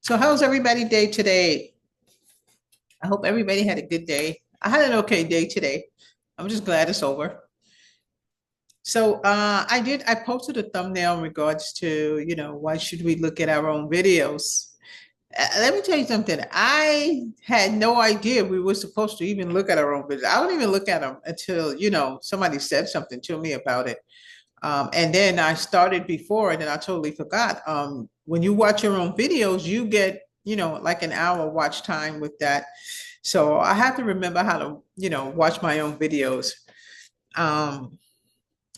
So how's everybody day today? I hope everybody had a good day. I had an okay day today. I'm just glad it's over. So I posted a thumbnail in regards to, why should we look at our own videos? Let me tell you something. I had no idea we were supposed to even look at our own videos. I don't even look at them until, somebody said something to me about it. And then I started before and then I totally forgot. When you watch your own videos, you get, like an hour watch time with that. So I have to remember how to, watch my own videos. Um,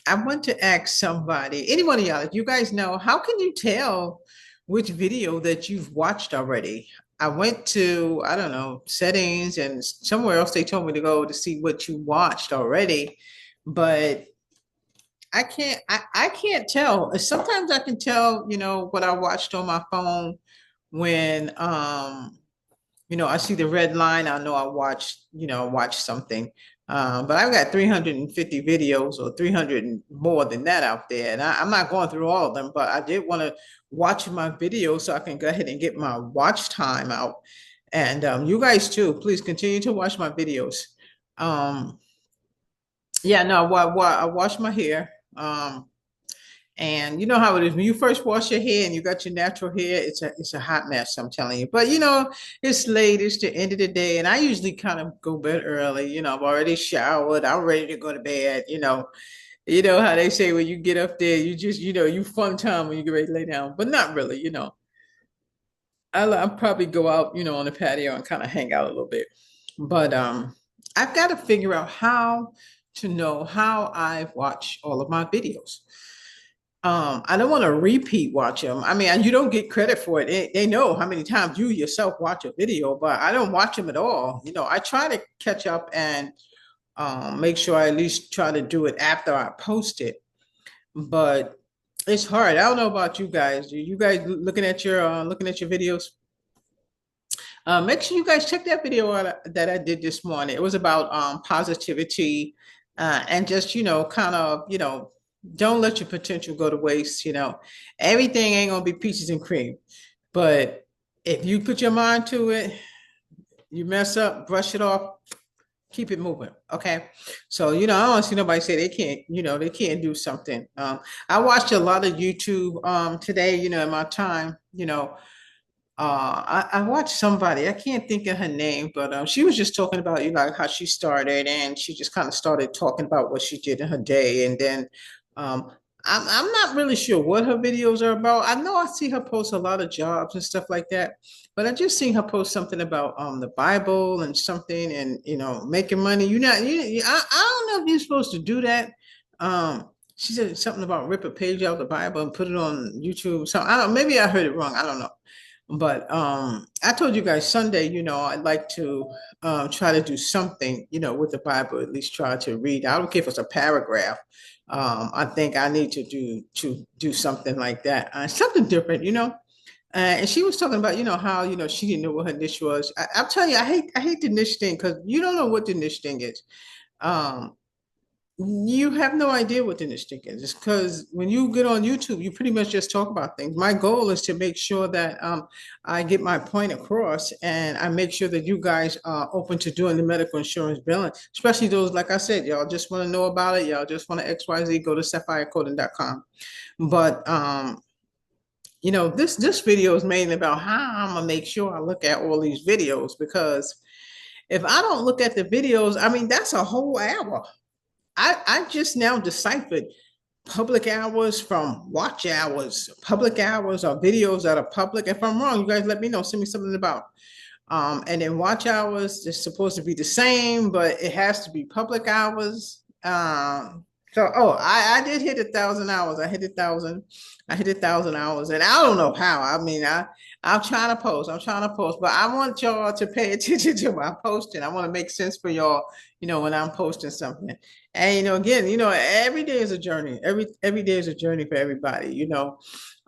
I want to ask somebody, any one of y'all, if you guys know, how can you tell which video that you've watched already? I went to, I don't know, settings and somewhere else they told me to go to see what you watched already. But I can't tell. Sometimes I can tell, what I watched on my phone when I see the red line, I know watched something. But I've got 350 videos or 300 and more than that out there. And I'm not going through all of them, but I did want to watch my videos so I can go ahead and get my watch time out. And you guys too, please continue to watch my videos. Um, yeah, no, I wash my hair. And you know how it is when you first wash your hair and you got your natural hair, it's a hot mess, I'm telling you. But it's late, it's the end of the day, and I usually kind of go bed early. I've already showered, I'm ready to go to bed. You know how they say when you get up there, you just you fun time when you get ready to lay down, but not really. I'll probably go out, on the patio and kind of hang out a little bit. But I've got to figure out how to know how I watch all of my videos. I don't want to repeat watch them. I mean, you don't get credit for it. They know how many times you yourself watch a video, but I don't watch them at all. I try to catch up and make sure I at least try to do it after I post it. But it's hard. I don't know about you guys. You guys looking at your videos? Make sure you guys check that video out that I did this morning. It was about positivity and just kind of don't let your potential go to waste. Everything ain't gonna be peaches and cream, but if you put your mind to it, you mess up, brush it off, keep it moving. Okay. So, I don't see nobody say they can't do something. I watched a lot of YouTube today, in my time, I watched somebody, I can't think of her name, but she was just talking about, how she started and she just kind of started talking about what she did in her day. And then um, I'm not really sure what her videos are about. I know I see her post a lot of jobs and stuff like that, but I just seen her post something about the Bible and something and, making money. I don't know if you're supposed to do that. She said something about rip a page out of the Bible and put it on YouTube. So I don't, maybe I heard it wrong. I don't know. But I told you guys Sunday, I'd like to try to do something, with the Bible, at least try to read. I don't care if it's a paragraph. I think I need to do something like that, something different. And she was talking about, how she didn't know what her niche was. I'm telling you, I hate the niche thing because you don't know what the niche thing is. Um, you have no idea what the instinct is. It's because when you get on YouTube, you pretty much just talk about things. My goal is to make sure that I get my point across and I make sure that you guys are open to doing the medical insurance billing, especially those, like I said, y'all just want to know about it. Y'all just want to XYZ, go to sapphirecoding.com. But this video is mainly about how I'm gonna make sure I look at all these videos because if I don't look at the videos, I mean, that's a whole hour. I just now deciphered public hours from watch hours. Public hours are videos that are public. If I'm wrong, you guys let me know. Send me something about. And then watch hours is supposed to be the same, but it has to be public hours. I did hit 1,000 hours. I hit 1,000. I hit 1,000 hours, and I don't know how. I mean, I'm trying to post. I'm trying to post, but I want y'all to pay attention to my posting. I want to make sense for y'all. When I'm posting something, and again, every day is a journey. Every day is a journey for everybody.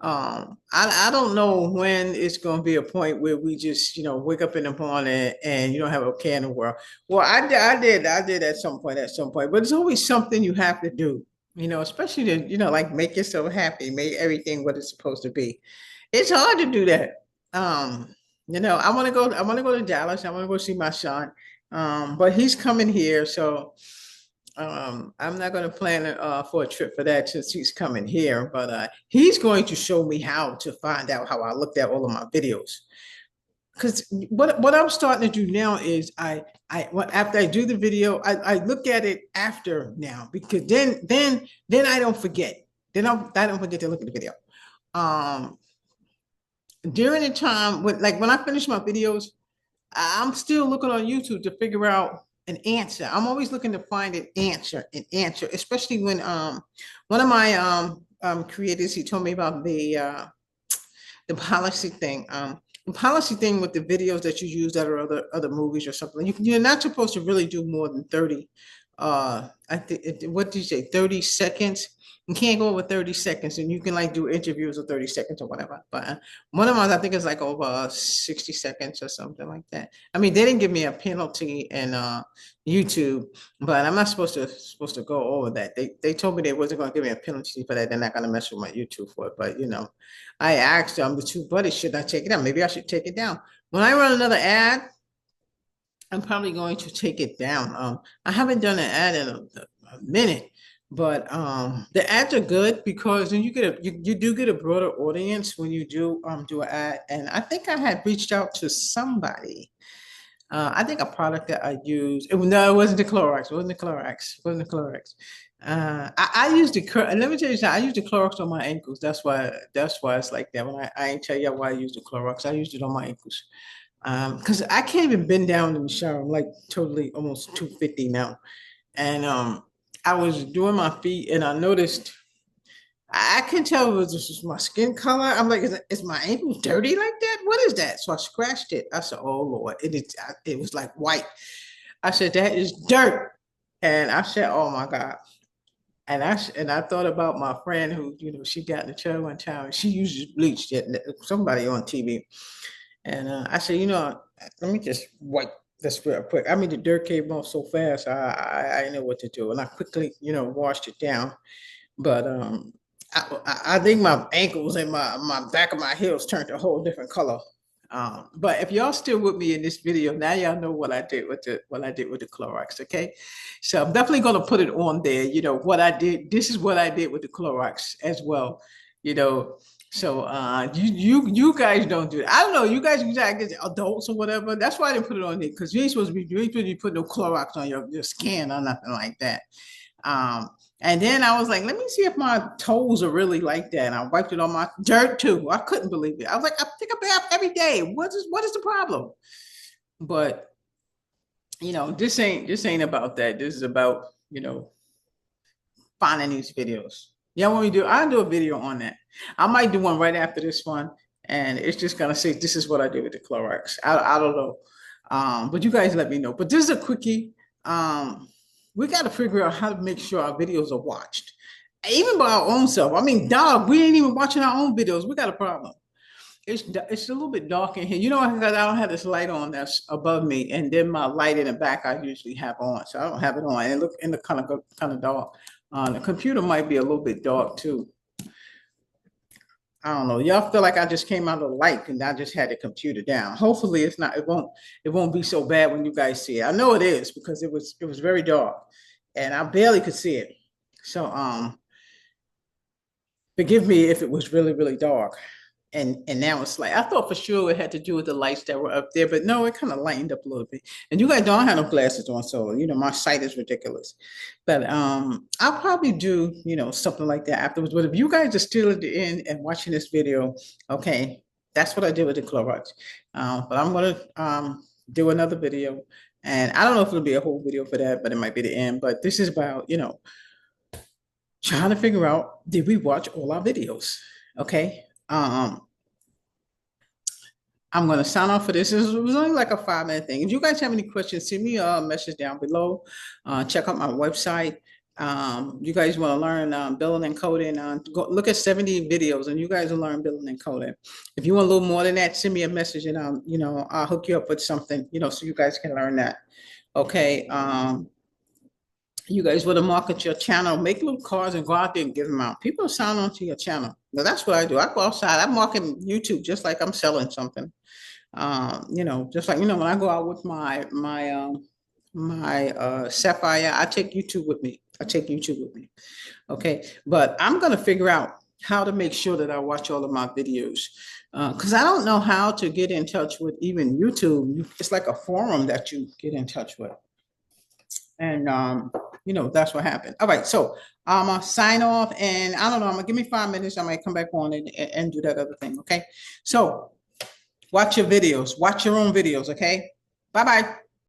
I don't know when it's going to be a point where we just wake up in the morning and you don't have a care in the world. Well, I did at some point, but it's always something you have to do, especially to, like make yourself happy, make everything what it's supposed to be. It's hard to do that. um, I want to go to Dallas. I want to go see my son. But he's coming here, so I'm not going to plan for a trip for that since he's coming here. But he's going to show me how to find out how I looked at all of my videos. Because what I'm starting to do now is after I do the video, I look at it after now because then I don't forget. I don't forget to look at the video. Um, During the time when I finish my videos, I'm still looking on YouTube to figure out an answer. I'm always looking to find an answer, especially when one of my creators, he told me about the policy thing. The policy thing with the videos that you use that are other movies or something. You're not supposed to really do more than 30. I think what did you say? 30 seconds. You can't go over 30 seconds, and you can like do interviews of 30 seconds or whatever. But one of mine, I think, is like over 60 seconds or something like that. I mean, they didn't give me a penalty in YouTube, but I'm not supposed to go over that. They told me they wasn't going to give me a penalty for that. They're not going to mess with my YouTube for it. But I asked them, the two buddies, should I take it down? Maybe I should take it down. When I run another ad, I'm probably going to take it down. I haven't done an ad in a minute, but the ads are good because then you do get a broader audience when you do an ad. And I think I had reached out to somebody. I think a product that I use. No, it wasn't the Clorox. It wasn't the Clorox. It wasn't the Clorox. I used the. Let me tell you something. I use the Clorox on my ankles. That's why. That's why it's like that. When I ain't tell you why I use the Clorox. I used it on my ankles. Because I can't even bend down in the shower. I'm like totally almost 250 now. And I was doing my feet and I noticed I can tell it was just my skin color. I'm like, is my ankle dirty like that? What is that? So I scratched it. I said, oh Lord, it was like white. I said, that is dirt. And I said, oh my God. And I thought about my friend who, she got in the chair one time and she uses bleach. Somebody on TV. And I said, let me just wipe this real quick. I mean, the dirt came off so fast, I didn't know what to do. And I quickly, washed it down. But I think my ankles and my back of my heels turned a whole different color. But if y'all still with me in this video, now y'all know what I did with the Clorox, okay? So I'm definitely gonna put it on there, what I did. This is what I did with the Clorox as well, you know. So you guys don't do it. I don't know, you guys get adults or whatever. That's why I didn't put it on there, because you ain't supposed to be putting no Clorox on your skin or nothing like that. Um, and then I was like, let me see if my toes are really like that. And I wiped it on my dirt too. I couldn't believe it. I was like, I take a bath every day. What is the problem? But this ain't about that. This is about, finding these videos. Yeah, when we do, I'll do a video on that. I might do one right after this one, and it's just gonna say this is what I did with the Clorox. I don't know. But you guys let me know. But this is a quickie. We got to figure out how to make sure our videos are watched, even by our own self. I mean, dog, we ain't even watching our own videos. We got a problem. It's a little bit dark in here. Because I don't have this light on that's above me, and then my light in the back I usually have on, so I don't have it on. And it kind of dark. The computer might be a little bit dark too. I don't know. Y'all feel like I just came out of the light and I just had the computer down. Hopefully it's not, it won't be so bad when you guys see it. I know it is because it was very dark and I barely could see it. So forgive me if it was really, really dark. And now it's like I thought for sure it had to do with the lights that were up there, but no, it kind of lightened up a little bit. And you guys don't have no glasses on, so my sight is ridiculous. But I'll probably do something like that afterwards. But if you guys are still at the end and watching this video, okay, that's what I did with the Clorox. But I'm gonna do another video, and I don't know if it'll be a whole video for that, but it might be the end. But this is about trying to figure out, did we watch all our videos? Okay. I'm going to sign off for this. It was only like a 5-minute thing. If you guys have any questions, send me a message down below. Check out my website. You guys want to learn billing and coding, go look at 70 videos and you guys will learn billing and coding. If you want a little more than that, send me a message and I'll hook you up with something, so you guys can learn that. Okay. you guys want to market your channel, make little cards and go out there and give them out. People sign on to your channel. Now that's what I do. I go outside, I market YouTube just like I'm selling something. You know, just like, you know, when I go out with my Sapphire, I take YouTube with me. I take YouTube with me. Okay. But I'm going to figure out how to make sure that I watch all of my videos. Because I don't know how to get in touch with even YouTube. It's like a forum that you get in touch with. And you know, that's what happened. All right, so I'm gonna sign off, and I don't know, I'm gonna give me 5 minutes. I might come back on and do that other thing. Okay, so watch your videos, watch your own videos. Okay, bye bye.